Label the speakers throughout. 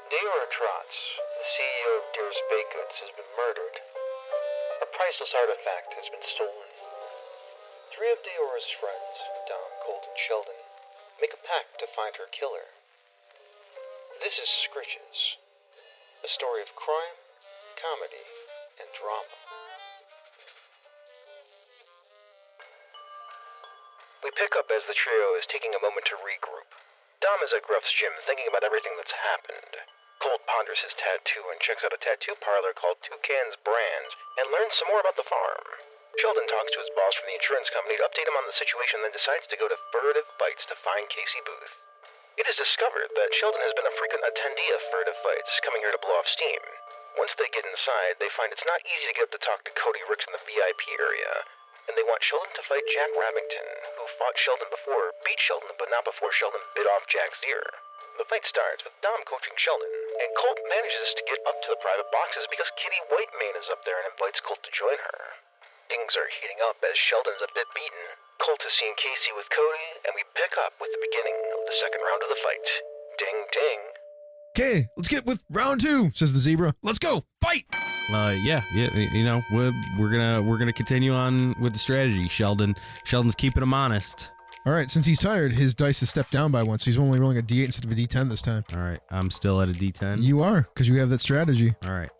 Speaker 1: Deora Trots, the CEO of Deera's Baked Goods, has been murdered. A priceless artifact has been stolen. Three of Deora's friends, Dom, Colt, and Sheldon, make a pact to find her killer. This is Skritches, a story of crime, comedy, and drama. We pick up as the trio is taking a moment to regroup. Dom is at Gruff's gym thinking about everything that's happened. Colt ponders his tattoo and checks out a tattoo parlor called Toucan's Brands and learns some more about the farm. Sheldon talks to his boss from the insurance company to update him on the situation, then decides to go to Furtive Fights to find Casey Booth. It is discovered that Sheldon has been a frequent attendee of Furtive Fights, coming here to blow off steam. Once they get inside, they find it's not easy to get up to talk to Cody Ricks in the VIP area, and they want Sheldon to fight Jack Rabington, who fought Sheldon before, beat Sheldon, but not before Sheldon bit off Jack's ear. The fight starts with Dom coaching Sheldon, and Colt manages to get up to the private boxes because Kitty Whitemane is up there and invites Colt to join her. Things are heating up as Sheldon's a bit beaten. Colt has seen Casey with Cody, and we pick up with the beginning of the second round of the fight. Ding, ding.
Speaker 2: Okay, let's get with round two, says the zebra. Let's go, fight!
Speaker 3: Yeah, you know, we're gonna continue on with the strategy. Sheldon's keeping him honest.
Speaker 2: All right, since he's tired, his dice has stepped down by one, so he's only rolling a D8 instead of a D10 this time.
Speaker 3: All right, I'm still at a D10.
Speaker 2: You are, because you have that strategy.
Speaker 3: All right.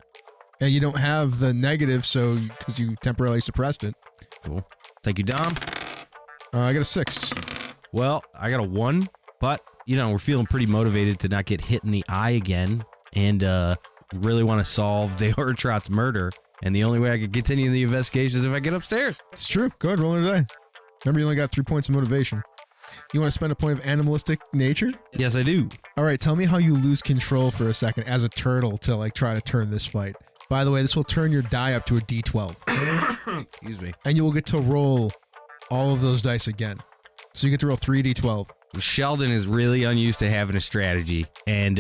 Speaker 2: And you don't have the negative, so because you temporarily suppressed it.
Speaker 3: Cool. Thank you, Dom.
Speaker 2: I got a 6.
Speaker 3: Well, I got a 1, but, you know, we're feeling pretty motivated to not get hit in the eye again, and really want to solve Deora Trots' murder, and the only way I can continue the investigation is if I get upstairs.
Speaker 2: It's true. Go ahead, roll another die. Remember, you only got 3 points of motivation. You want to spend a point of animalistic nature?
Speaker 3: Yes, I do.
Speaker 2: All right, tell me how you lose control for a second as a turtle to, like, try to turn this fight. By the way, this will turn your die up to a D12.
Speaker 3: Excuse me.
Speaker 2: And you will get to roll all of those dice again. So you get to roll 3D12.
Speaker 3: Sheldon is really unused to having a strategy, and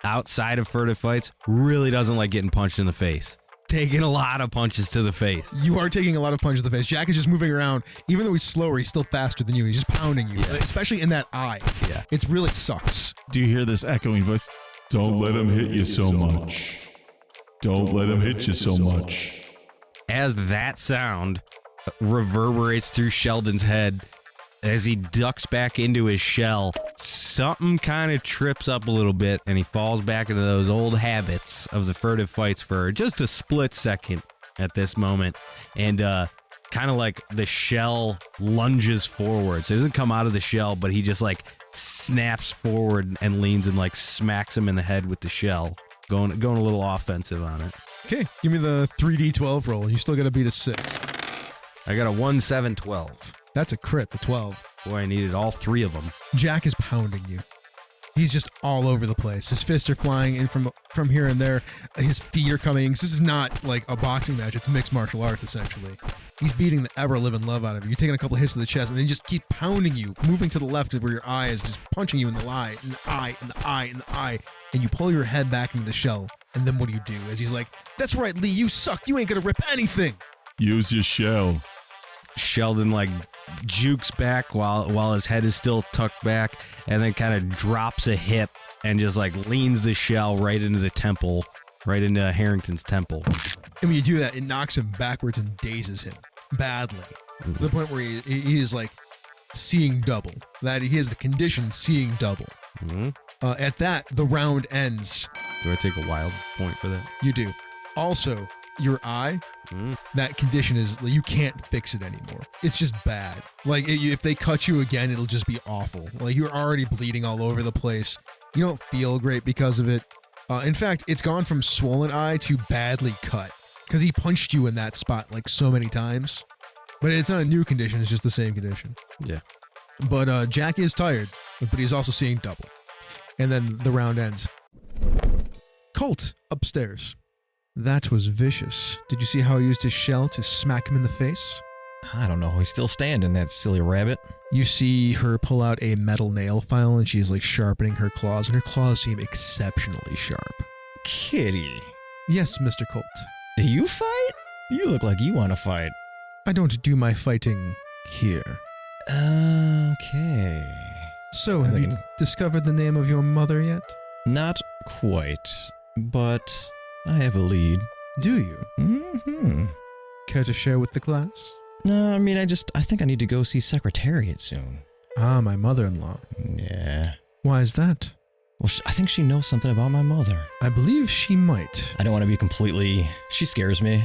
Speaker 3: outside of Furtive Fights, really doesn't like getting punched in the face. Taking a lot of punches to the face.
Speaker 2: You are taking a lot of punches to the face. Jack is just moving around. Even though he's slower, he's still faster than you. He's just pounding you, especially in that eye.
Speaker 3: Yeah.
Speaker 2: It really sucks.
Speaker 4: Do you hear this echoing voice? Don't let him hit you so much. Don't let him hit you so much.
Speaker 3: As that sound reverberates through Sheldon's head, as he ducks back into his shell, something kind of trips up a little bit, and he falls back into those old habits of the Furtive Fights for just a split second at this moment. And kind of like the shell lunges forward. So he doesn't come out of the shell, but he just like snaps forward and leans and like smacks him in the head with the shell. Going a little offensive on it.
Speaker 2: Okay, give me the 3D12 roll. You still got to beat a 6.
Speaker 3: I got a 1, 7, 12.
Speaker 2: That's a crit, the 12.
Speaker 3: Boy, I needed all 3 of them.
Speaker 2: Jack is pounding you. He's just all over the place. His fists are flying in from here and there. His feet are coming. This is not like a boxing match. It's mixed martial arts, essentially. He's beating the ever-living love out of you. You're taking a couple hits to the chest, and then just keep pounding you, moving to the left where your eye is just punching you in the eye, in the eye, in the eye, in the eye, and you pull your head back into the shell. And then what do you do? As he's like, that's right, Lee, you suck. You ain't gonna rip anything.
Speaker 4: Use your shell.
Speaker 3: Sheldon like jukes back while his head is still tucked back, and then kind of drops a hip and just like leans the shell right into the temple, right into Harrington's temple.
Speaker 2: And when you do that, it knocks him backwards and dazes him badly. To the point where he is like seeing double. That he has the condition seeing double. At that, the round ends.
Speaker 3: Do I take a wild point for that?
Speaker 2: You do. Also, your eye, that condition is, you can't fix it anymore. It's just bad. Like, if they cut you again, it'll just be awful. Like, you're already bleeding all over the place. You don't feel great because of it. In fact, it's gone from swollen eye to badly cut. Because he punched you in that spot, like, so many times. But it's not a new condition, it's just the same condition.
Speaker 3: Yeah.
Speaker 2: But Jack is tired, but he's also seeing double. And then the round ends. Colt, upstairs. That was vicious. Did you see how he used his shell to smack him in the face?
Speaker 5: I don't know. He's still standing, that silly rabbit.
Speaker 2: You see her pull out a metal nail file, and she's like sharpening her claws, and her claws seem exceptionally sharp.
Speaker 5: Kitty.
Speaker 2: Yes, Mr. Colt.
Speaker 5: Do you fight? You look like you want to fight.
Speaker 2: I don't do my fighting here.
Speaker 5: Okay.
Speaker 2: So, have you discovered the name of your mother yet?
Speaker 5: Not quite, but I have a lead.
Speaker 2: Do you?
Speaker 5: Mm-hmm.
Speaker 2: Care to share with the class?
Speaker 5: No, I mean, I think I need to go see Secretariat soon.
Speaker 2: Ah, my mother-in-law.
Speaker 5: Yeah.
Speaker 2: Why is that?
Speaker 5: Well, I think she knows something about my mother.
Speaker 2: I believe she might.
Speaker 5: I don't want to be completely. She scares me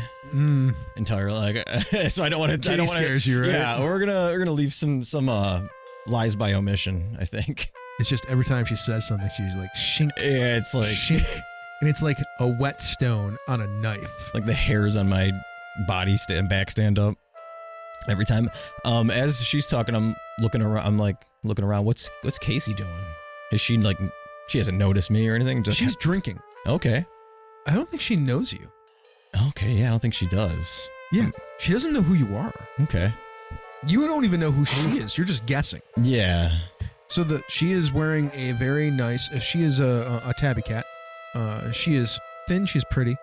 Speaker 5: entirely. So I don't want to. I don't want to.
Speaker 2: Scares you, right?
Speaker 5: Yeah, we're gonna leave some lies by omission. I think.
Speaker 2: It's just every time she says something, she's like shink.
Speaker 5: Yeah, it's like
Speaker 2: shink, and it's like a whetstone on a knife.
Speaker 5: Like the hairs on my body stand up every time. As she's talking, I'm looking around. I'm like looking around. What's Casey doing? Is she like? She hasn't noticed me or anything?
Speaker 2: She's drinking.
Speaker 5: Okay.
Speaker 2: I don't think she knows you.
Speaker 5: Okay, yeah, I don't think she does.
Speaker 2: Yeah, she doesn't know who you are.
Speaker 5: Okay.
Speaker 2: You don't even know who she is. You're just guessing.
Speaker 5: Yeah.
Speaker 2: So she is wearing a very nice. She is a tabby cat. She is thin. She's pretty.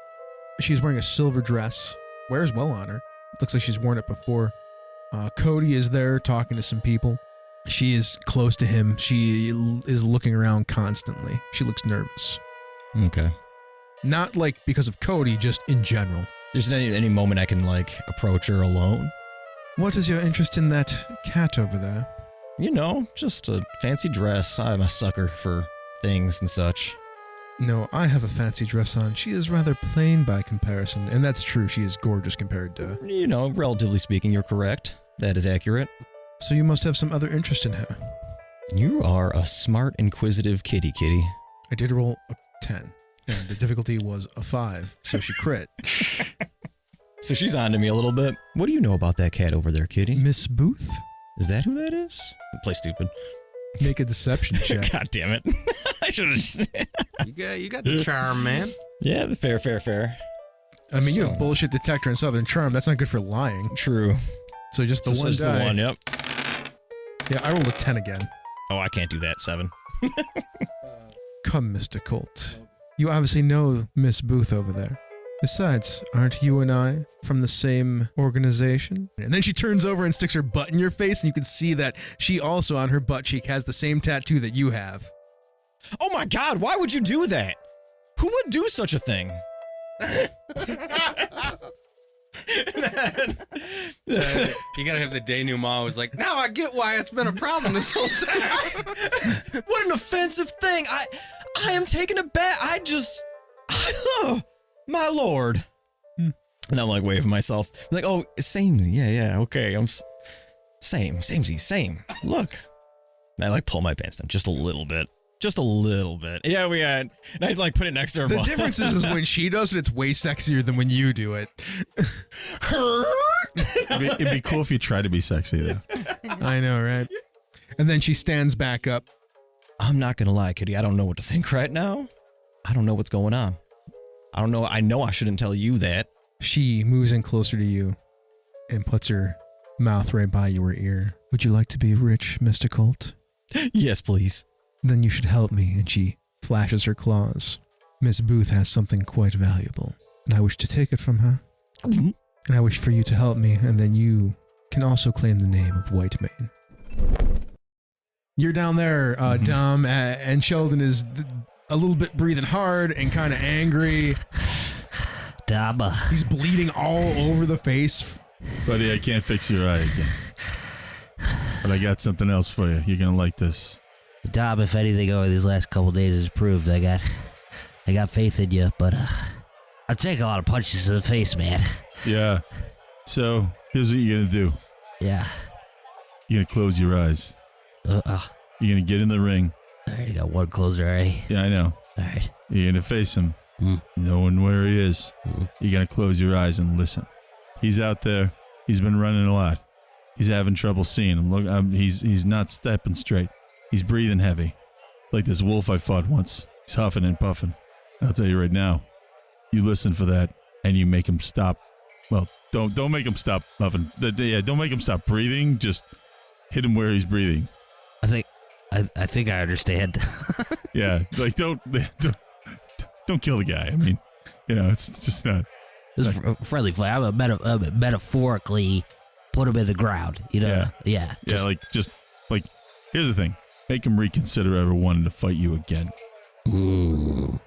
Speaker 2: She's wearing a silver dress. Wears well on her. Looks like she's worn it before. Cody is there talking to some people. She is close to him. She is looking around constantly. She looks nervous.
Speaker 5: Okay.
Speaker 2: Not like because of Cody, just in general.
Speaker 5: There's any moment I can like approach her alone?
Speaker 2: What is your interest in that cat over there?
Speaker 5: You know, just a fancy dress. I'm a sucker for things and such.
Speaker 2: No, I have a fancy dress on. She is rather plain by comparison, and that's true. She is gorgeous compared to...
Speaker 5: You know, relatively speaking, you're correct. That is accurate.
Speaker 2: So you must have some other interest in her.
Speaker 5: You are a smart, inquisitive kitty.
Speaker 2: I did roll a 10, and the difficulty was a 5, so she crit.
Speaker 5: So she's on to me a little bit. What do you know about that cat over there, kitty?
Speaker 2: Miss Booth?
Speaker 5: Is that who that is? Play stupid.
Speaker 2: Make a deception check.
Speaker 5: God damn it. I should have...
Speaker 3: You got the charm, man.
Speaker 5: Yeah, the fair.
Speaker 2: I mean, you have bullshit detector and Southern Charm. That's not good for lying.
Speaker 5: True.
Speaker 2: So just the one
Speaker 5: just
Speaker 2: die.
Speaker 5: the one, yep.
Speaker 2: Yeah, I rolled a 10 again.
Speaker 5: Oh, I can't do that. 7.
Speaker 2: Come, Mr. Colt. You obviously know Miss Booth over there. Besides, aren't you and I from the same organization? And then she turns over and sticks her butt in your face, and you can see that she also on her butt cheek has the same tattoo that you have.
Speaker 5: Oh my God, why would you do that? Who would do such a thing?
Speaker 3: You gotta have the denouement was like, now I get why it's been a problem this whole time.
Speaker 5: What an offensive thing. I am taken aback. Oh, my lord. And I'm like waving myself. I'm like, oh, same. Yeah, okay. Same. Look. And I like pull my pants down just a little bit. Yeah, we had. And I'd like put it next to her.
Speaker 2: The difference is when she does it, it's way sexier than when you do it.
Speaker 4: It'd be cool if you tried to be sexy, though.
Speaker 2: I know, right? And then she stands back up.
Speaker 5: I'm not going to lie, kitty. I don't know what to think right now. I don't know what's going on. I don't know. I know I shouldn't tell you that.
Speaker 2: She moves in closer to you and puts her mouth right by your ear. Would you like to be rich, Mr. Colt?
Speaker 5: Yes, please.
Speaker 2: Then you should help me. And she flashes her claws. Miss Booth has something quite valuable, and I wish to take it from her. And I wish for you to help me, and then you can also claim the name of Whitemane. You're down there, Dom, and Sheldon is a little bit breathing hard and kind of angry.
Speaker 6: Dom.
Speaker 2: He's bleeding all over the face.
Speaker 4: Buddy, I can't fix your eye again. But I got something else for you. You're gonna like this.
Speaker 6: Dom, if anything over these last couple days has proved, I got faith in you, but I take a lot of punches to the face, man.
Speaker 4: Yeah. So, here's what you're gonna do.
Speaker 6: Yeah.
Speaker 4: You're gonna close your eyes. You're gonna get in the ring.
Speaker 6: Alright, I got one closer already.
Speaker 4: Yeah, I know.
Speaker 6: Alright.
Speaker 4: You're gonna face him. Knowing where he is. You're gonna close your eyes and listen. He's out there. He's been running a lot. He's having trouble seeing him. Look, he's not stepping straight. He's breathing heavy. Like this wolf I fought once. He's huffing and puffing. I'll tell you right now, you listen for that and you make him stop. Well, don't make him stop huffing. Yeah, don't make him stop breathing. Just hit him where he's breathing.
Speaker 6: I think I understand.
Speaker 4: Yeah, like don't kill the guy. I mean, you know, it's just not.
Speaker 6: This is friendly fire. I'm a metaphorically put him in the ground. You know? Yeah.
Speaker 4: Yeah, like here's the thing. Make him reconsider ever wanting to fight you again.
Speaker 6: I'm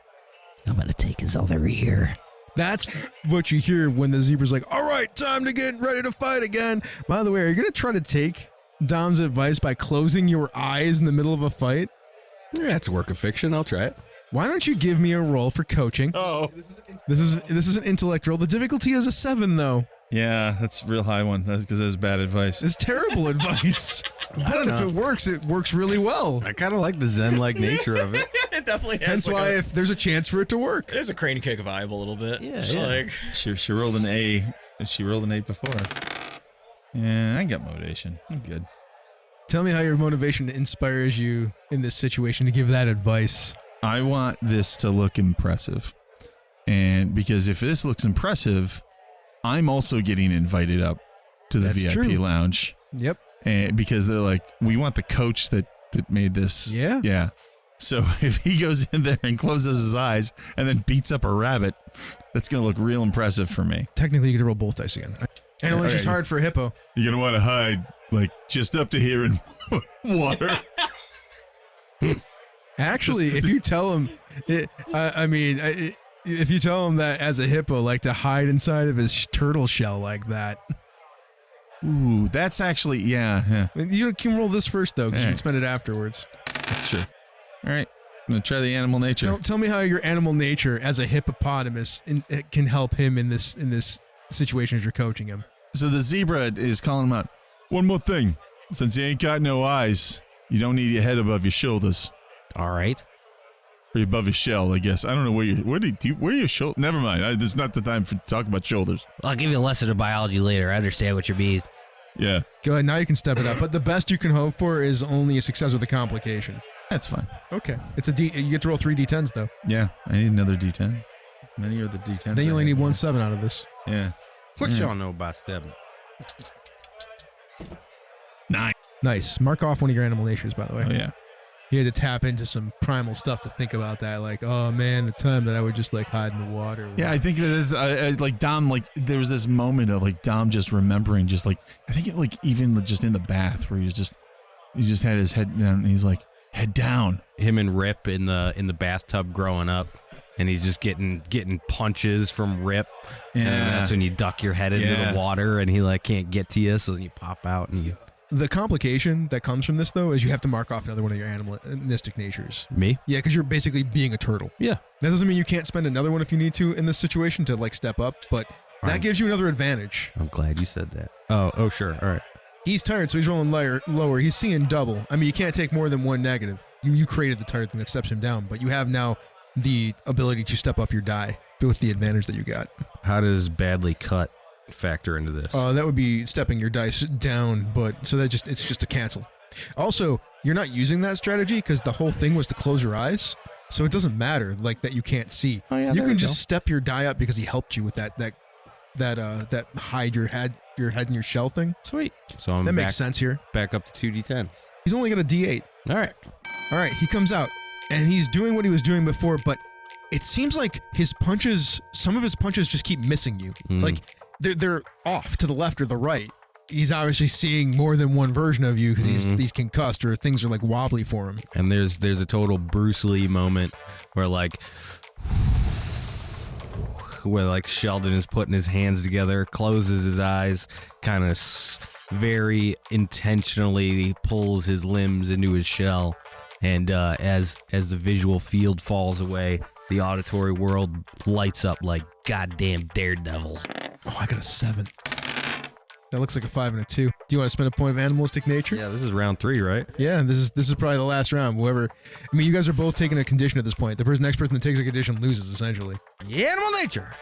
Speaker 6: gonna take his other ear.
Speaker 2: That's what you hear when the zebra's like, all right, time to get ready to fight again. By the way, are you going to try to take Dom's advice by closing your eyes in the middle of a fight?
Speaker 3: Yeah, it's a work of fiction. I'll try it.
Speaker 2: Why don't you give me a roll for coaching?
Speaker 4: Oh.
Speaker 2: This is an intellect roll. The difficulty is a 7, though.
Speaker 4: Yeah, that's a real high one. That's because that's bad advice.
Speaker 2: It's terrible advice. But if it works really well.
Speaker 3: I kind of like the Zen-like nature of it.
Speaker 5: It definitely has.
Speaker 2: Hence why if there's a chance for it to work.
Speaker 5: There's a crane kick vibe a little bit.
Speaker 3: Yeah,
Speaker 5: Just
Speaker 3: yeah.
Speaker 5: like
Speaker 4: She rolled an A. She rolled an 8 before. Yeah, I got motivation. I'm good.
Speaker 2: Tell me how your motivation inspires you in this situation to give that advice.
Speaker 4: I want this to look impressive. And because if this looks impressive, I'm also getting invited up to the
Speaker 2: That's
Speaker 4: VIP
Speaker 2: true.
Speaker 4: lounge.
Speaker 2: Yep.
Speaker 4: And because they're like, we want the coach that made this.
Speaker 2: Yeah.
Speaker 4: Yeah. So if he goes in there and closes his eyes and then beats up a rabbit, that's going to look real impressive for me.
Speaker 2: Technically, you could roll both dice again. And it's just hard for a hippo.
Speaker 4: You're going to want to hide like just up to here in water.
Speaker 2: Actually, if you tell him, if you tell him that as a hippo, like to hide inside of his turtle shell like that.
Speaker 4: Ooh, that's actually, yeah.
Speaker 2: You can roll this first, though, because you can
Speaker 4: Alright.
Speaker 2: spend it afterwards.
Speaker 4: That's true. All right. I'm going to try the animal nature.
Speaker 2: Tell me how your animal nature as a hippopotamus can help him in this situation as you're coaching him.
Speaker 4: So the zebra is calling him out. One more thing. Since you ain't got no eyes, you don't need your head above your shoulders.
Speaker 3: All right.
Speaker 4: Or above your shell, I guess. I don't know where your shoulder. Never mind. This is not the time to talk about shoulders.
Speaker 6: I'll give you a lesson of biology later. I understand what you mean.
Speaker 4: Yeah,
Speaker 2: Go ahead, now you can step it up. But the best you can hope for is only a success with a complication.
Speaker 4: that's fine.
Speaker 2: Okay. It's a D. You get to roll 3 D10s, though.
Speaker 4: Yeah, I need another D10. Many are the D10s.
Speaker 2: Then you
Speaker 4: I
Speaker 2: only
Speaker 4: have
Speaker 2: need one
Speaker 4: here.
Speaker 2: 7 out of this.
Speaker 4: Yeah.
Speaker 3: What
Speaker 4: Yeah.
Speaker 3: y'all know about 7?
Speaker 4: 9.
Speaker 2: Nice. Mark off one of your animal natures, by the way.
Speaker 4: Oh, yeah.
Speaker 2: You had to tap into some primal stuff to think about that. Like, oh man, the time that I would just like hide in the water.
Speaker 4: Yeah, I think that is like Dom. Like there was this moment of like Dom just remembering, just like I think it like even just in the bath where he just had his head down and he's like head down.
Speaker 3: Him and Rip in the bathtub growing up, and he's just getting punches from Rip. And then that's when you duck your head into
Speaker 4: Yeah.
Speaker 3: the water, and he like can't get to you, so then you pop out and
Speaker 2: The complication that comes from this, though, is you have to mark off another one of your animalistic natures.
Speaker 3: me.
Speaker 2: Yeah, because you're basically being a turtle.
Speaker 3: Yeah.
Speaker 2: That doesn't mean you can't spend another one if you need to in this situation to like step up, but that
Speaker 3: Fine.
Speaker 2: gives you another advantage.
Speaker 3: I'm glad you said that. Oh, sure. All right.
Speaker 2: He's tired, so he's rolling lower. He's seeing double. I mean, you can't take more than one negative. You created the tired thing that steps him down, but you have now the ability to step up your die with the advantage that you got.
Speaker 3: How does badly cut factor into this?
Speaker 2: That would be stepping your dice down, but so it's just a cancel. Also, you're not using that strategy because the whole thing was to close your eyes, so it doesn't matter like that you can't see.
Speaker 3: Oh, yeah,
Speaker 2: you
Speaker 3: there
Speaker 2: can
Speaker 3: we
Speaker 2: just
Speaker 3: go.
Speaker 2: step your die up because he helped you with that hide your head in your shell thing.
Speaker 3: Sweet. So I'm
Speaker 2: That
Speaker 3: back,
Speaker 2: makes sense here.
Speaker 3: back up to 2d10s.
Speaker 2: He's only got a D8.
Speaker 3: All right.
Speaker 2: All right, he comes out and he's doing what he was doing before, but it seems like some of his punches just keep missing you.
Speaker 3: Mm.
Speaker 2: Like they're off to the left or the right. He's obviously seeing more than one version of you because he's concussed or things are like wobbly for him.
Speaker 3: And there's a total Bruce Lee moment where like Sheldon is putting his hands together, closes his eyes, kind of very intentionally pulls his limbs into his shell, and as the visual field falls away, the auditory world lights up like goddamn Daredevil.
Speaker 2: Oh, I got a 7. That looks like a 5 and a 2. Do you want to spend a point of animalistic nature?
Speaker 3: Yeah, this is round 3, right?
Speaker 2: Yeah, this is probably the last round. I mean, you guys are both taking a condition at this point. The next person that takes a condition loses, essentially.
Speaker 3: Animal nature.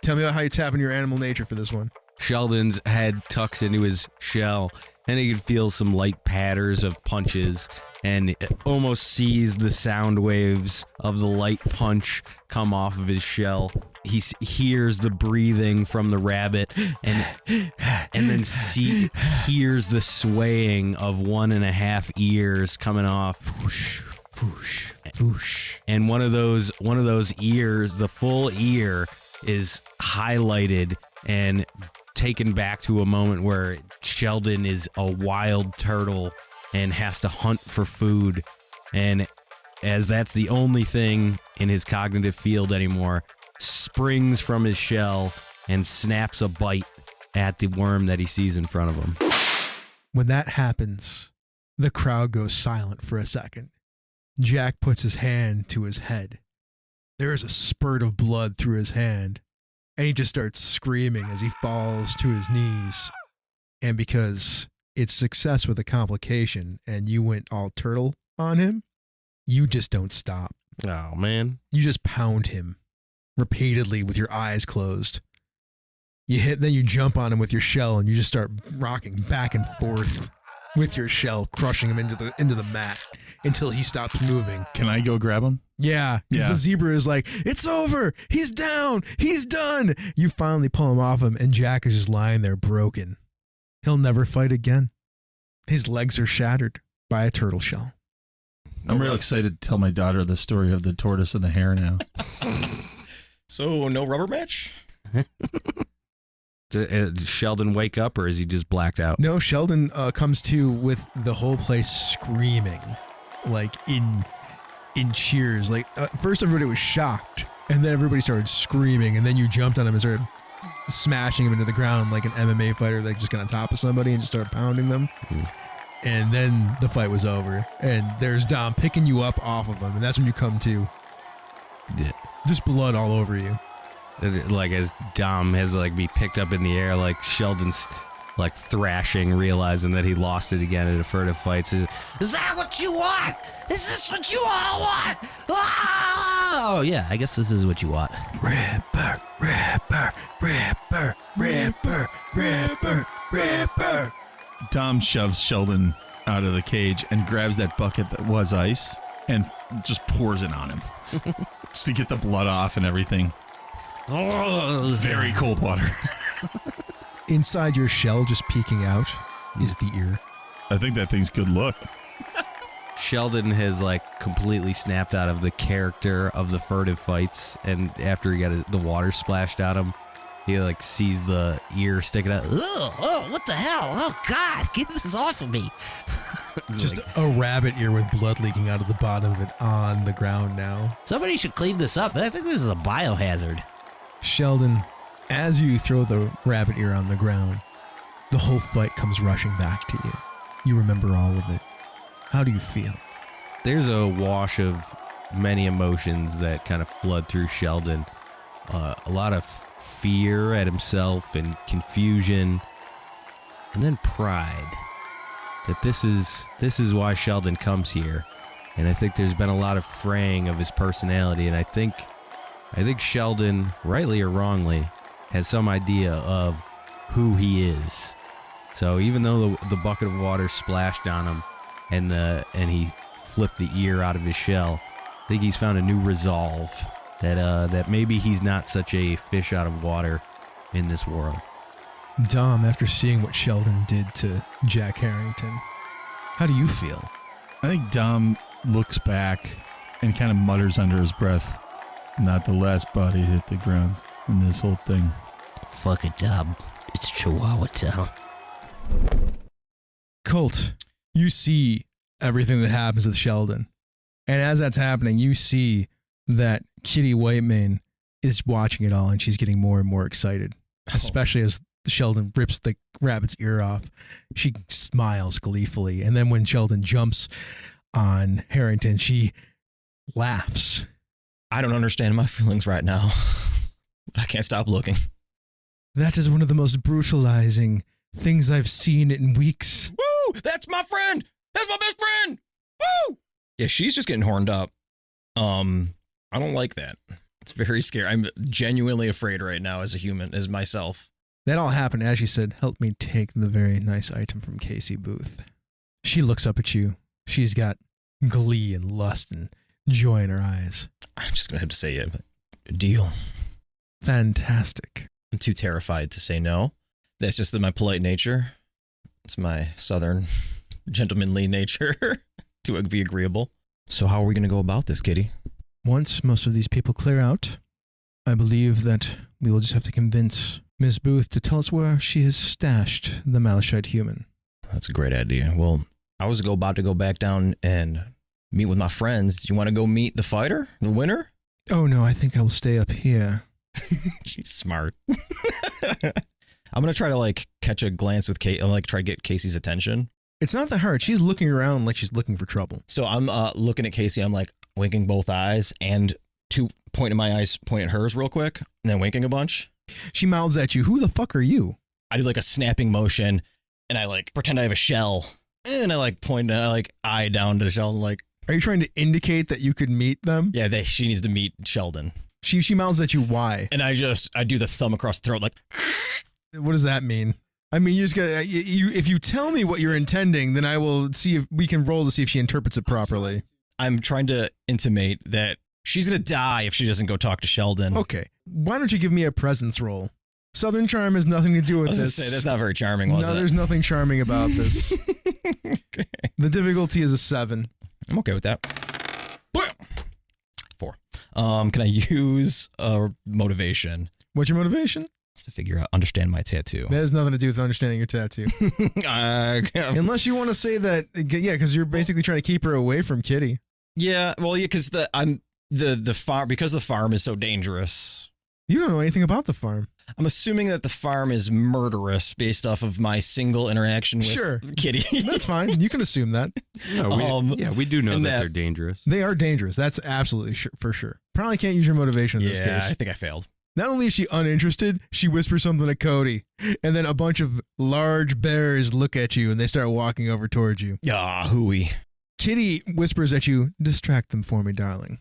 Speaker 2: Tell me about how you tap into your animal nature for this one.
Speaker 3: Sheldon's head tucks into his shell, and he can feel some light patters of punches, and almost sees the sound waves of the light punch come off of his shell. He hears the breathing from the rabbit, and then hears the swaying of 1.5 ears coming off.
Speaker 2: Whoosh, whoosh, whoosh.
Speaker 3: And one of those ears, the full ear, is highlighted and taken back to a moment where Sheldon is a wild turtle and has to hunt for food, and as that's the only thing in his cognitive field anymore, springs from his shell and snaps a bite at the worm that he sees in front of him.
Speaker 2: When that happens, the crowd goes silent for a second. Jack puts his hand to his head. There is a spurt of blood through his hand, and he just starts screaming as he falls to his knees. And because it's success with a complication and you went all turtle on him, you just don't stop.
Speaker 3: Oh, man.
Speaker 2: You just pound him repeatedly with your eyes closed. Then you jump on him with your shell and you just start rocking back and forth with your shell, crushing him into the mat until he stops moving.
Speaker 4: Can I go grab him?
Speaker 2: Yeah, because the zebra is like, it's over. He's down. He's done. You finally pull him off him, and Jack is just lying there broken. He'll never fight again. His legs are shattered by a turtle shell.
Speaker 4: I'm real excited to tell my daughter the story of the tortoise and the hare now.
Speaker 5: So, no rubber match?
Speaker 3: Did Sheldon wake up, or is he just blacked out?
Speaker 2: No, Sheldon comes to with the whole place screaming, like in cheers. Like first everybody was shocked, and then everybody started screaming, and then you jumped on him and started smashing him into the ground like an MMA fighter that just got on top of somebody and just started pounding them. And then the fight was over, and there's Dom picking you up off of him, and that's when you come to.
Speaker 3: Yeah.
Speaker 2: Just blood all over you.
Speaker 3: Like as Dom has like be picked up in the air, like Sheldon's like thrashing, realizing that he lost it again in a furtive fight. Is that what you want? Is this what you all want?
Speaker 6: Oh, yeah, I guess this is what you want.
Speaker 2: Ripper, Ripper, Ripper, Ripper, Ripper, Ripper.
Speaker 4: Dom shoves Sheldon out of the cage and grabs that bucket that was ice and just pours it on him. Just to get the blood off and everything.
Speaker 3: Oh,
Speaker 4: very cold water.
Speaker 2: Inside your shell, just peeking out, is the ear.
Speaker 4: I think that thing's good look.
Speaker 3: Sheldon has like completely snapped out of the character of the furtive fights, and after he got the water splashed at him, he like sees the ear sticking out.
Speaker 6: Oh, what the hell? Oh, God, get this off of me.
Speaker 2: Just a rabbit ear with blood leaking out of the bottom of it on the ground now.
Speaker 6: Somebody should clean this up. I think this is a biohazard.
Speaker 2: Sheldon, as you throw the rabbit ear on the ground, the whole fight comes rushing back to you. You remember all of it. How do you feel?
Speaker 3: There's a wash of many emotions that kind of flood through Sheldon. A lot of fear at himself and confusion, and then pride. That this is why Sheldon comes here. And I think there's been a lot of fraying of his personality, and I think Sheldon, rightly or wrongly, has some idea of who he is. So even though the bucket of water splashed on him and he flipped the ear out of his shell, I think he's found a new resolve that maybe he's not such a fish out of water in this world.
Speaker 2: Dom, after seeing what Sheldon did to Jack Harrington, how do you feel?
Speaker 4: I think Dom looks back and kind of mutters under his breath, not the last body hit the ground in this whole thing.
Speaker 6: Fuck it, Dom. It's Chihuahua Town.
Speaker 2: Colt, you see everything that happens with Sheldon. And as that's happening, you see that Kitty Whitemane is watching it all, and she's getting more and more excited, especially as Sheldon rips the rabbit's ear off. She smiles gleefully. And then when Sheldon jumps on Harrington, she laughs.
Speaker 5: I don't understand my feelings right now. I can't stop looking.
Speaker 2: That is one of the most brutalizing things I've seen in weeks.
Speaker 5: Woo! That's my friend! That's my best friend! Woo! Yeah, she's just getting horned up. I don't like that. It's very scary. I'm genuinely afraid right now as a human, as myself.
Speaker 2: That all happened as she said, help me take the very nice item from Casey Booth. She looks up at you. She's got glee and lust and joy in her eyes.
Speaker 5: I'm just going to have to say it. Deal.
Speaker 2: Fantastic.
Speaker 5: I'm too terrified to say no. That's just my polite nature. It's my southern gentlemanly nature to be agreeable. So how are we going to go about this, Kitty?
Speaker 2: Once most of these people clear out, I believe that we will just have to convince Miss Booth to tell us where she has stashed the Malachite human.
Speaker 5: That's a great idea. Well, I was about to go back down and meet with my friends. Do you want to go meet the fighter, the winner?
Speaker 2: Oh no, I think I will stay up here.
Speaker 5: She's smart. I'm gonna try to like catch a glance with Kate, like try to get Casey's attention.
Speaker 2: It's not that hard. She's looking around like she's looking for trouble.
Speaker 5: So I'm looking at Casey. I'm like winking both eyes and pointing my eyes, point at hers real quick, and then winking a bunch.
Speaker 2: She mouths at you. Who the fuck are you?
Speaker 5: I do like a snapping motion, and I like pretend I have a shell, and I like point, I like eye down to the shell, like.
Speaker 2: Are you trying to indicate that you could meet them?
Speaker 5: Yeah, she needs to meet Sheldon.
Speaker 2: She mouths at you. Why?
Speaker 5: And I do the thumb across the throat, like.
Speaker 2: What does that mean? I mean, you just got if you tell me what you're intending, then I will see if we can roll to see if she interprets it properly.
Speaker 5: I'm trying to intimate that she's gonna die if she doesn't go talk to Sheldon.
Speaker 2: Okay, why don't you give me a presence roll? Southern charm has nothing to do with this.
Speaker 5: Say, that's not very charming, was it?
Speaker 2: No, there's nothing charming about this.
Speaker 5: Okay.
Speaker 2: The difficulty is a 7.
Speaker 5: I'm okay with that. 4. Can I use motivation?
Speaker 2: What's your motivation?
Speaker 5: It's to figure out, understand my tattoo.
Speaker 2: That has nothing to do with understanding your tattoo. Unless you want to say that, yeah, because you're basically trying to keep her away from Kitty.
Speaker 5: Yeah, well, yeah, because the farm, because the farm is so dangerous.
Speaker 2: You don't know anything about the farm.
Speaker 5: I'm assuming that the farm is murderous based off of my single interaction with Kitty.
Speaker 2: That's fine. You can assume that.
Speaker 3: We do know that they're dangerous.
Speaker 2: They are dangerous. That's absolutely for sure. Probably can't use your motivation in this case.
Speaker 5: Yeah, I think I failed.
Speaker 2: Not only is she uninterested, she whispers something to Cody, and then a bunch of large bears look at you and they start walking over towards you.
Speaker 5: Ah, hooey.
Speaker 2: Kitty whispers at you, "Distract them for me, darling."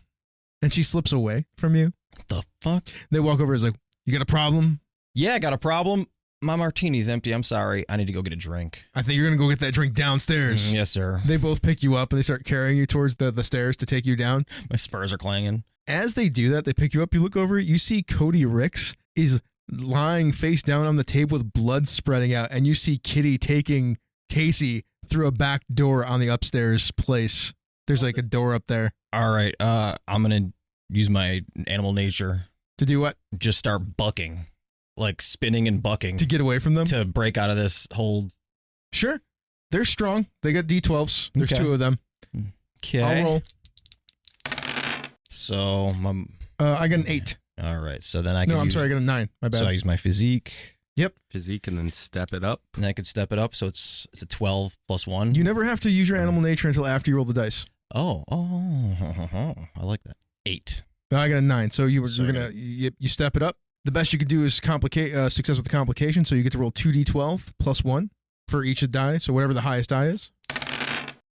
Speaker 2: And she slips away from you.
Speaker 5: What the fuck?
Speaker 2: They walk over and is like, "You got a problem?"
Speaker 5: Yeah, I got a problem. My martini's empty. I'm sorry. I need to go get a drink.
Speaker 2: I think you're going to go get that drink downstairs.
Speaker 5: Yes, sir.
Speaker 2: They both pick you up and they start carrying you towards the stairs to take you down.
Speaker 5: My spurs are clanging.
Speaker 2: As they do that, they pick you up. You look over, you see Cody Ricks is lying face down on the table with blood spreading out. And you see Kitty taking Casey through a back door on the upstairs place. There's like a door up there.
Speaker 5: All right. I'm going to use my animal nature.
Speaker 2: To do what?
Speaker 5: Just start bucking. Like spinning and bucking.
Speaker 2: To get away from them?
Speaker 5: To break out of this hold.
Speaker 2: Sure. They're strong. They got D12s. There's
Speaker 5: Okay.
Speaker 2: 2 of them.
Speaker 5: Okay.
Speaker 2: I'll roll.
Speaker 5: So,
Speaker 2: I got an 8.
Speaker 5: all right. So then I can
Speaker 2: No, I'm sorry. I got a 9. My bad.
Speaker 5: So I use my physique.
Speaker 2: Yep.
Speaker 3: Physique and then step it up.
Speaker 5: And I could step it up. So it's a 12 plus 1.
Speaker 2: You never have to use your animal nature until after you roll the dice.
Speaker 5: Oh, I like that. 8.
Speaker 2: No, I got a 9. So you're gonna you step it up. The best you could do is complicate success with the complication. So you get to roll 2d12 plus 1 for each of the die. So whatever the highest die is.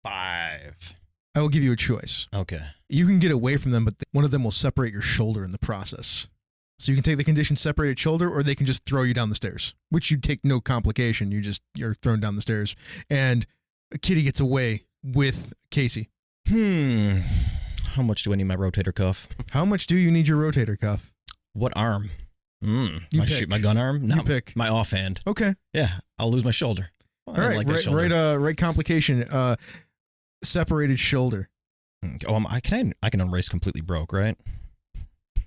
Speaker 5: 5.
Speaker 2: I will give you a choice.
Speaker 5: Okay.
Speaker 2: You can get away from them, but one of them will separate your shoulder in the process. So you can take the condition separated shoulder, or they can just throw you down the stairs, which you take no complication. You're thrown down the stairs, and Kitty gets away with Casey.
Speaker 5: How much do I need my rotator cuff?
Speaker 2: How much do you need your rotator cuff?
Speaker 5: What arm?
Speaker 2: You pick.
Speaker 5: My gun arm? No,
Speaker 2: You pick.
Speaker 5: my offhand.
Speaker 2: Okay.
Speaker 5: Yeah, I'll lose my shoulder.
Speaker 2: All right. Right complication. Separated shoulder.
Speaker 5: I can erase completely broke, right?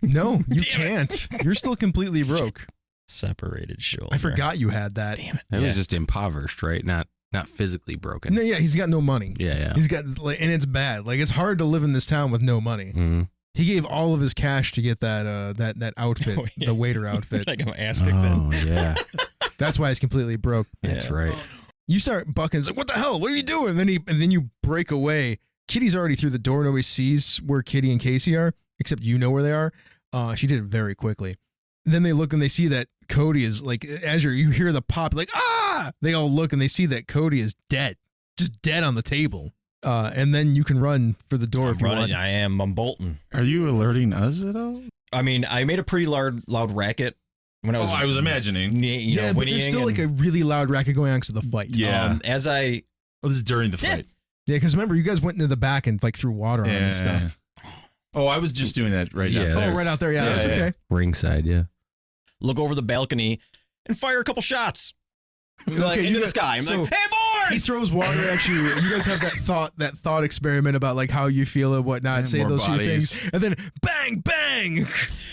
Speaker 2: No, you can't. You're still completely broke.
Speaker 5: Separated shoulder.
Speaker 2: I forgot you had that.
Speaker 5: Damn it.
Speaker 3: That was just impoverished, right? Not physically broken.
Speaker 2: No, yeah, he's got no money.
Speaker 3: Yeah.
Speaker 2: He's got, and it's bad. Like, it's hard to live in this town with no money.
Speaker 3: Mm-hmm.
Speaker 2: He gave all of his cash to get that outfit,
Speaker 5: Oh, yeah.
Speaker 2: the waiter outfit.
Speaker 5: I got my ass kicked in.
Speaker 3: Oh, yeah.
Speaker 2: That's why he's completely broke.
Speaker 3: That's
Speaker 5: Yeah.
Speaker 3: right.
Speaker 2: You start bucking. It's like, what the hell? What are you doing? And then you break away. Kitty's already through the door. Nobody sees where Kitty and Casey are, except you know where they are. She did it very quickly. Then they look and they see that Cody is like, as you hear the pop, like, ah! They all look and they see that Cody is dead, just dead on the table. And then you can run for the door if you want.
Speaker 5: I am. I'm bolting.
Speaker 4: Are you alerting us at all?
Speaker 5: I mean, I made a pretty loud racket when I was.
Speaker 4: I was imagining.
Speaker 2: Yeah, but there's still like a really loud racket going on because of the fight.
Speaker 4: Yeah.
Speaker 5: As I.
Speaker 4: Oh, this is during the fight.
Speaker 2: Yeah, because remember, you guys went into the back and like threw water on it and stuff.
Speaker 4: Oh, I was just doing that right
Speaker 3: Yeah,
Speaker 4: now.
Speaker 2: Oh, right out there. Yeah,
Speaker 4: Yeah,
Speaker 2: that's
Speaker 4: yeah.
Speaker 2: okay.
Speaker 3: Ringside, yeah.
Speaker 5: Look over the balcony and fire a couple shots. Like,
Speaker 2: Okay,
Speaker 5: into
Speaker 2: you
Speaker 5: the sky. I'm
Speaker 2: so-
Speaker 5: like, hey,
Speaker 2: He
Speaker 5: boys!
Speaker 2: throws water at you. You guys have that thought experiment about like how you feel and whatnot.
Speaker 4: And
Speaker 2: Say
Speaker 4: more
Speaker 2: those few
Speaker 4: bodies.
Speaker 2: things, and then bang, bang.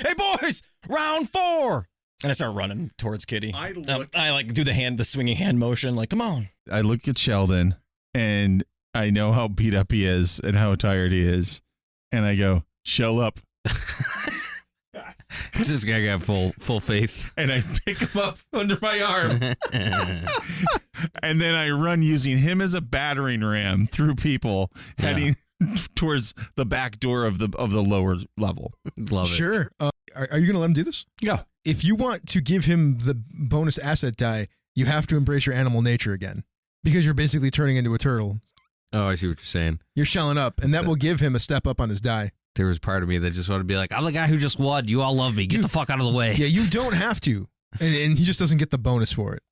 Speaker 5: Hey, boys! Round 4! And I start running towards Kitty.
Speaker 4: I
Speaker 5: I like do the swinging hand motion. Like, come on.
Speaker 4: I look at Sheldon and I know how beat up he is and how tired he is. And I go, shell up.
Speaker 3: This guy got full faith.
Speaker 4: And I pick him up under my arm. And then I run using him as a battering ram through people heading towards the back door of the lower level.
Speaker 3: Love it.
Speaker 2: Sure. Are you going to let him do this?
Speaker 4: Yeah.
Speaker 2: If you want to give him the bonus asset die, you have to embrace your animal nature again because you're basically turning into a turtle.
Speaker 3: Oh, I see what you're saying.
Speaker 2: You're shelling up, and that will give him a step up on his die.
Speaker 3: There was part of me that just wanted to be like, I'm the guy who just won. You all love me. Get the fuck out of the way.
Speaker 2: Yeah, you don't have to. And he just doesn't get the bonus for it.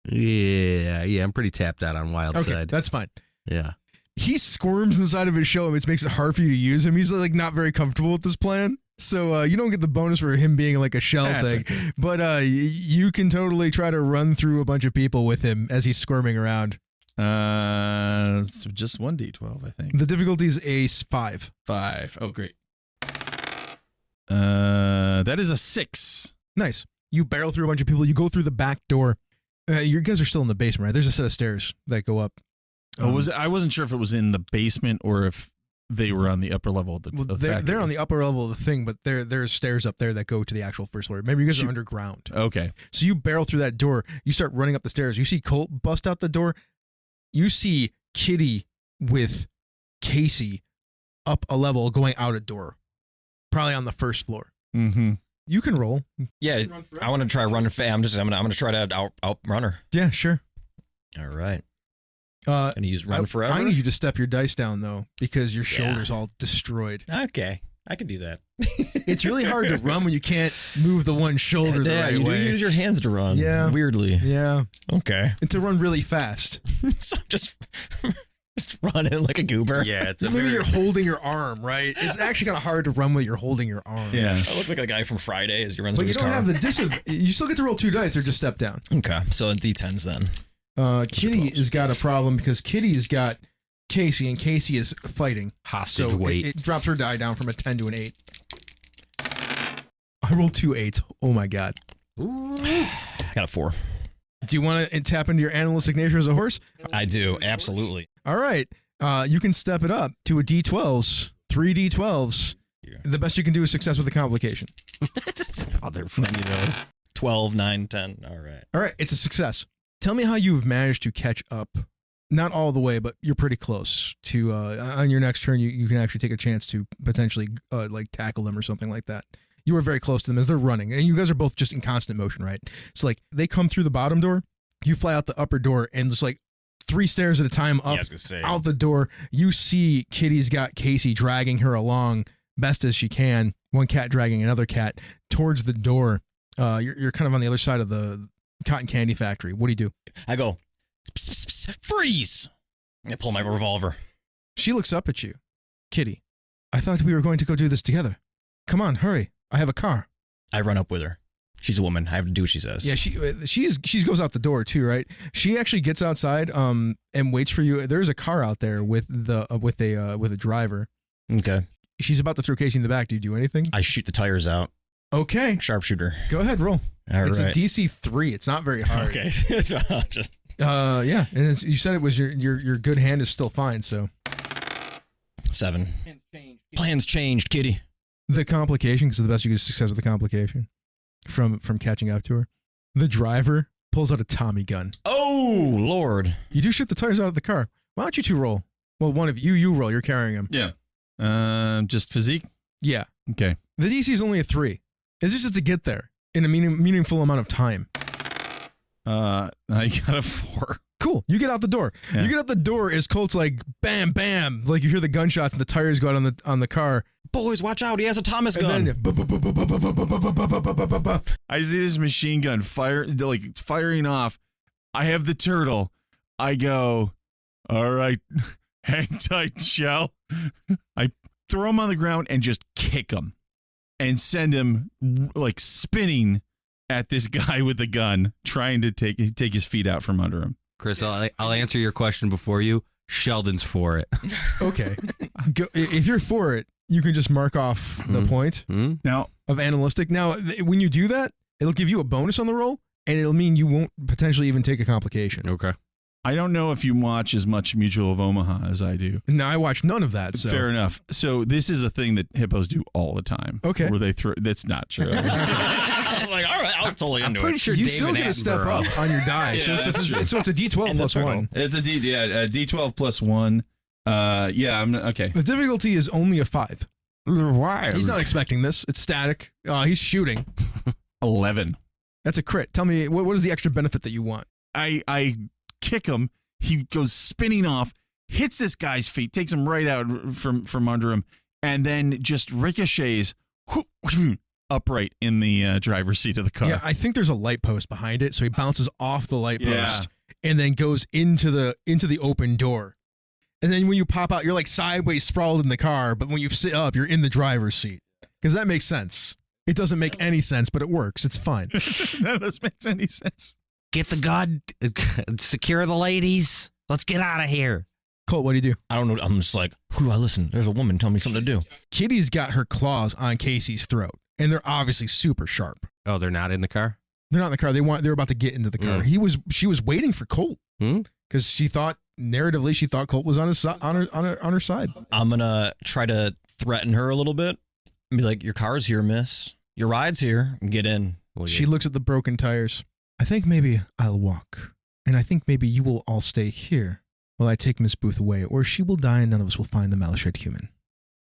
Speaker 3: Yeah, I'm pretty tapped out on wild
Speaker 2: Okay,
Speaker 3: side.
Speaker 2: that's fine.
Speaker 3: Yeah.
Speaker 2: He squirms inside of his shell, which makes it hard for you to use him. He's like not very comfortable with this plan. So you don't get the bonus for him being like a shell thing. Okay. But you can totally try to run through a bunch of people with him as he's squirming around.
Speaker 4: It's just 1d12, I think.
Speaker 2: The difficulty is a 5.
Speaker 4: 5. Oh, great. That is a 6.
Speaker 2: Nice. You barrel through a bunch of people. You go through the back door. You guys are still in the basement, right? There's a set of stairs that go up.
Speaker 4: I wasn't sure if it was in the basement or if they were on the upper level of the
Speaker 2: they're on the upper level of the thing, but there's stairs up there that go to the actual first floor. Maybe you guys are underground.
Speaker 4: Okay.
Speaker 2: So you barrel through that door. You start running up the stairs. You see Colt bust out the door. You see Kitty with Casey up a level going out a door, probably on the first floor.
Speaker 4: Mm-hmm.
Speaker 2: You can roll.
Speaker 5: Yeah, I want to try running fast. I'm gonna try to outrun her.
Speaker 2: Yeah, sure.
Speaker 5: All right. Gonna use run forever.
Speaker 2: I need you to step your dice down though, because your shoulder's all destroyed.
Speaker 5: Okay, I can do that.
Speaker 2: It's really hard to run when you can't move the one shoulder the right
Speaker 5: you
Speaker 2: way.
Speaker 5: do use your hands to run.
Speaker 2: Yeah,
Speaker 5: weirdly.
Speaker 2: Yeah.
Speaker 5: Okay.
Speaker 2: And to run really fast.
Speaker 5: So just running like a goober.
Speaker 3: Yeah, it's
Speaker 2: maybe you're holding your arm, right? It's actually kind of hard to run when you're holding your arm.
Speaker 4: Yeah.
Speaker 5: I look like a guy from Friday as he runs with his car.
Speaker 2: But you don't have the you still get to roll 2 dice or just step down.
Speaker 5: Okay, so D10s then.
Speaker 2: Kitty has got a problem because Kitty's got Casey, and Casey is fighting.
Speaker 3: Hostage
Speaker 2: so
Speaker 3: weight.
Speaker 2: It drops her die down from a 10 to an 8. I rolled 2 8s. Oh my god.
Speaker 5: Ooh. I got a 4.
Speaker 2: Do you want to tap into your animalistic nature as a horse?
Speaker 5: I do, absolutely.
Speaker 2: All right. You can step it up to a D12s. 3 D12s. Yeah. The best you can do is success with a complication.
Speaker 5: Other many of those. 12, 9, 10. All right.
Speaker 2: All right. It's a success. Tell me how you've managed to catch up. Not all the way, but you're pretty close to, on your next turn, you can actually take a chance to potentially, like, tackle them or something like that. You were very close to them as they're running. And you guys are both just in constant motion, right? So, like, they come through the bottom door, you fly out the upper door, and just, like, 3 stairs at a time up, out the door. You see Kitty's got Casey dragging her along best as she can. One cat dragging another cat towards the door. You're kind of on the other side of the cotton candy factory. What do you do?
Speaker 5: I go, pss, pss, pss, freeze! I pull my revolver.
Speaker 2: She looks up at you. Kitty, I thought we were going to go do this together. Come on, hurry. I have a car.
Speaker 5: I run up with her. She's a woman. I have to do what she says.
Speaker 2: Yeah, she goes out the door too, right? She actually gets outside and waits for you. There's a car out there with a driver.
Speaker 5: Okay.
Speaker 2: She's about to throw Casey in the back. Do you do anything?
Speaker 5: I shoot the tires out.
Speaker 2: Okay.
Speaker 5: Sharpshooter.
Speaker 2: Go ahead, roll. It's
Speaker 5: right.
Speaker 2: a DC 3. It's not very hard.
Speaker 5: Okay.
Speaker 2: Yeah, and you said it was your good hand is still fine, so
Speaker 5: 7. Plans changed, Kitty.
Speaker 2: The complication, because the best you get is success with the complication from catching up to her. The driver pulls out a Tommy gun.
Speaker 5: Oh, Lord.
Speaker 2: You do shoot the tires out of the car. Why don't you 2 roll? Well, one of you roll. You're carrying him.
Speaker 4: Yeah. Just physique?
Speaker 2: Yeah.
Speaker 4: Okay.
Speaker 2: The DC is only a 3. It's just to get there in a meaningful amount of time.
Speaker 4: I got a 4.
Speaker 2: Cool. You get out the door.
Speaker 4: Yeah. You
Speaker 2: get out the door as Colt's like, bam, bam. Like you hear the gunshots and the tires go out on the car.
Speaker 5: Boys, watch out. He has a Thomas gun.
Speaker 4: I see this machine gun firing off. I have the turtle. I go, all right, hang tight, Shell. I throw him on the ground and just kick him and send him like spinning at this guy with the gun, trying to take his feet out from under him.
Speaker 3: Chris, I'll answer your question before you. Sheldon's for it.
Speaker 2: Okay. If you're for it, you can just mark off the point
Speaker 4: now
Speaker 2: of animalistic. Now, when you do that, it'll give you a bonus on the roll, and it'll mean you won't potentially even take a complication.
Speaker 3: Okay.
Speaker 4: I don't know if you watch as much Mutual of Omaha as I do.
Speaker 2: No, I watched none of that. So.
Speaker 4: Fair enough. So this is a thing that hippos do all the time.
Speaker 2: Okay.
Speaker 4: Where they throw. That's not true.
Speaker 5: I was like, all right, I was totally into
Speaker 3: pretty
Speaker 5: it.
Speaker 3: sure
Speaker 2: You
Speaker 3: David
Speaker 2: still get a step
Speaker 3: Attenborough.
Speaker 2: up on your die.
Speaker 4: Yeah,
Speaker 2: so,
Speaker 4: that's true.
Speaker 2: it's a D12
Speaker 5: And
Speaker 2: plus
Speaker 5: that's
Speaker 2: 1.
Speaker 4: It's a D12 plus 1. Yeah, I'm okay.
Speaker 2: The difficulty is only a 5.
Speaker 3: Why?
Speaker 2: He's not expecting this. It's static. He's shooting.
Speaker 4: 11.
Speaker 2: That's a crit. Tell me, what is the extra benefit that you want?
Speaker 4: I kick him. He goes spinning off, hits this guy's feet, takes him right out from under him, and then just ricochets upright in the driver's seat of the car.
Speaker 2: Yeah, I think there's a light post behind it, so he bounces off the light
Speaker 4: Yeah.
Speaker 2: post and then goes into the open door. And then when you pop out, you're like sideways sprawled in the car, but when you sit up, you're in the driver's seat. Because that makes sense. It doesn't make any sense, but it works. It's fine.
Speaker 4: None of this makes any sense.
Speaker 3: Get the gun. Secure the ladies. Let's get out of here.
Speaker 2: Colt, what do you do?
Speaker 5: I don't know. I'm just like, who do I listen? There's a woman telling me something to do.
Speaker 2: Kitty's got her claws on Casey's throat, and they're obviously super sharp.
Speaker 3: Oh, they're not in the car?
Speaker 2: They're not in the car. They're about to get into the car. She was waiting for Colt because she thought Colt was on her side.
Speaker 5: I'm gonna try to threaten her a little bit and be like, your car's here, miss. Your ride's here. Get in.
Speaker 2: She looks at the broken tires. I think maybe I'll walk, and I think maybe you will all stay here while I take Miss Booth away, or she will die and none of us will find the malashred human.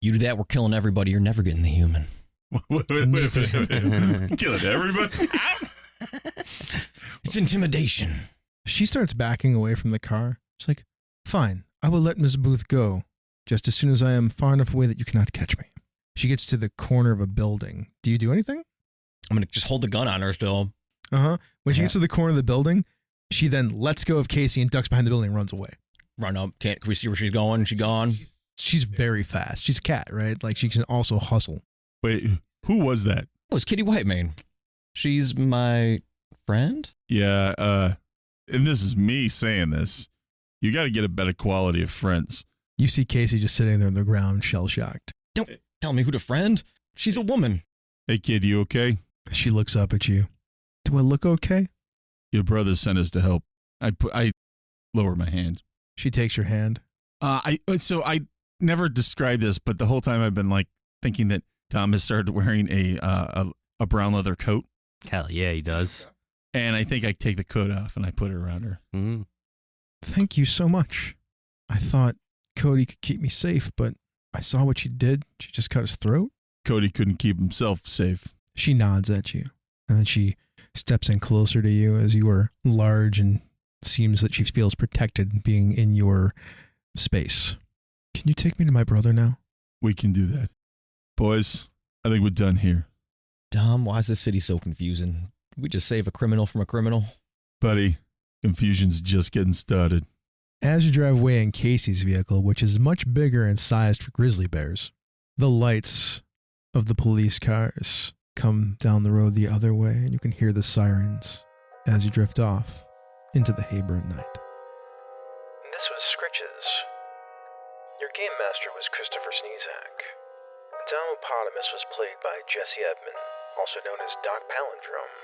Speaker 5: You do that, we're killing everybody. You're never getting the human.
Speaker 4: Wait. Killing everybody?
Speaker 5: It's intimidation.
Speaker 2: She starts backing away from the car. She's like, fine, I will let Miss Booth go, just as soon as I am far enough away that you cannot catch me. She gets to the corner of a building. Do you do anything?
Speaker 5: I'm going to just hold the gun on her still.
Speaker 2: Uh-huh. When she gets to the corner of the building, she then lets go of Casey and ducks behind the building and runs away.
Speaker 5: Run up. Can we see where she's going? She gone?
Speaker 2: She's very fast. She's a cat, right? Like, she can also hustle.
Speaker 4: Wait, who was that?
Speaker 5: Oh, it's Kitty Whitemane. She's my friend?
Speaker 4: Yeah, and this is me saying this. You got to get a better quality of friends.
Speaker 2: You see Casey just sitting there on the ground, shell-shocked.
Speaker 5: Don't tell me who to friend. She's a woman.
Speaker 4: Hey, kid, you okay?
Speaker 2: She looks up at you. Do I look okay?
Speaker 4: Your brother sent us to help. I lower my hand.
Speaker 2: She takes your hand.
Speaker 4: I never described this, but the whole time I've been like thinking that Tom has started wearing a brown leather coat,
Speaker 3: Hell yeah, he does.
Speaker 4: and I think I take the coat off and I put it around her.
Speaker 3: Mm.
Speaker 2: Thank you so much. I thought Cody could keep me safe, but I saw what she did. She just cut his throat.
Speaker 4: Cody couldn't keep himself safe.
Speaker 2: She nods at you, and then she steps in closer to you as you are large and seems that she feels protected being in your space. Can you take me to my brother now?
Speaker 4: We can do that. Boys, I think we're done here.
Speaker 5: Dom, why is this city so confusing? Did we just save a criminal from a criminal?
Speaker 4: Buddy, confusion's just getting started.
Speaker 2: As you drive away in Casey's vehicle, which is much bigger and sized for grizzly bears, the lights of the police cars come down the road the other way, and you can hear the sirens as you drift off into the Hayburn night.
Speaker 1: This was Skritches. Your game master was Christopher Sniezak. Domopotamus was played by Jesse Edmond, also known as Doc Palindrome.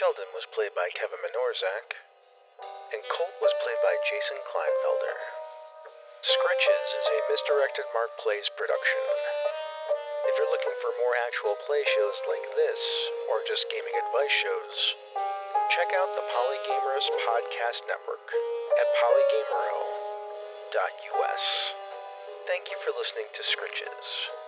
Speaker 1: Sheldon was played by Kevin Minorczyk, and Colt was played by Jayson Kleinfelder. Skritches is a misdirected Mark Plays production. If you're looking for more actual play shows like this, or just gaming advice shows, check out the Polygamers Podcast Network at polygamero.us. Thank you for listening to Skritches.